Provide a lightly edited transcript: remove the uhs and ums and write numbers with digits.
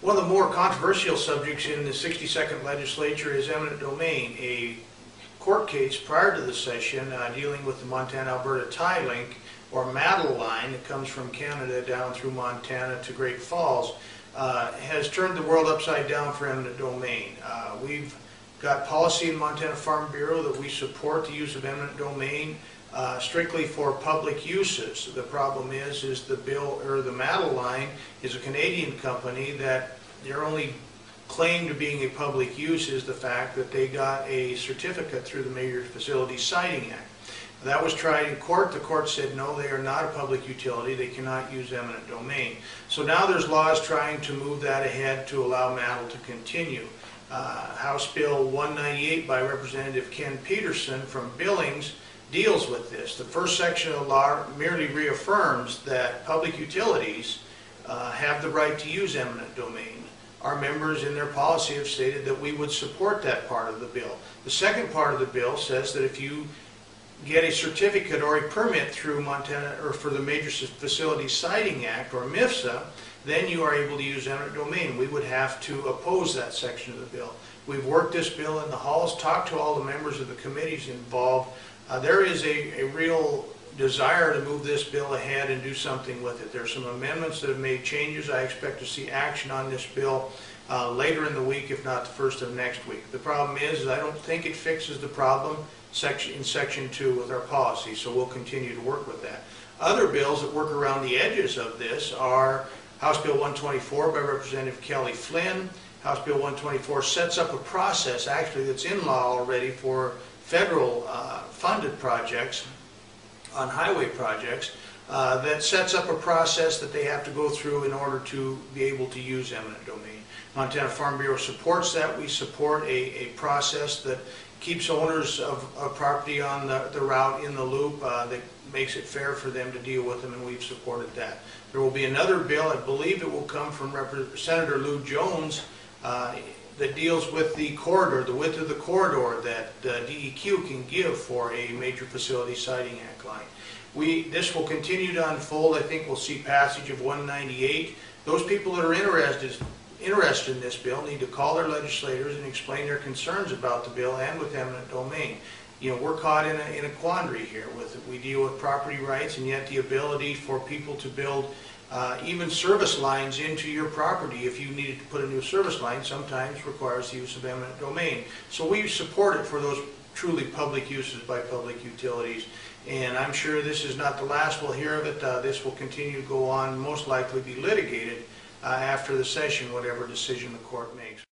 One of the more controversial subjects in the 62nd legislature is eminent domain, a court case prior to the session dealing with the Montana-Alberta tie link, or MATL line that comes from Canada down through Montana to Great Falls, has turned the world upside down for eminent domain. We've got policy in Montana Farm Bureau that we support the use of eminent domain strictly for public uses. The problem is the bill, or the MATL line, is a Canadian company that their only claim to being a public use is the fact that they got a certificate through the Major Facility Siting Act. That was tried in court. The court said no, they are not a public utility, they cannot use eminent domain. So now there's laws trying to move that ahead to allow MATL to continue. House Bill 198 by Representative Ken Peterson from Billings deals with this. The first section of the law merely reaffirms that public utilities have the right to use eminent domain. Our members in their policy have stated that we would support that part of the bill. The second part of the bill says that if you get a certificate or a permit through Montana, or for the Major Facility Siting Act, or MFSA, then you are able to use eminent domain. We would have to oppose that section of the bill. We've worked this bill in the halls, talked to all the members of the committees involved. There is a real desire to move this bill ahead and do something with it. There's some amendments that have made changes. I expect to see action on this bill later in the week, if not the first of next week. The problem is I don't think it fixes the problem in Section 2 with our policy, so we'll continue to work with that. Other bills that work around the edges of this are House Bill 124 by Representative Kelly Flynn. House Bill 124 sets up a process, actually, that's in law already for federal funded projects, on highway projects, that sets up a process that they have to go through in order to be able to use eminent domain. Montana Farm Bureau supports that. We support a process that keeps owners of property on the route in the loop, that makes it fair for them to deal with them, and we've supported that. There will be another bill, I believe it will come from Senator Lou Jones, that deals with the corridor, the width of the corridor that DEQ can give for a Major Facility Siting Act line. This will continue to unfold. I think we'll see passage of 198. Those people that are interested in this bill need to call their legislators and explain their concerns about the bill and with eminent domain. You know, we're caught in a quandary here with it. We deal with property rights, and yet the ability for people to build even service lines into your property, if you needed to put a new service line, sometimes requires the use of eminent domain. So we support it for those truly public uses by public utilities. And I'm sure this is not the last we'll hear of it. This will continue to go on, most likely be litigated after the session, whatever decision the court makes.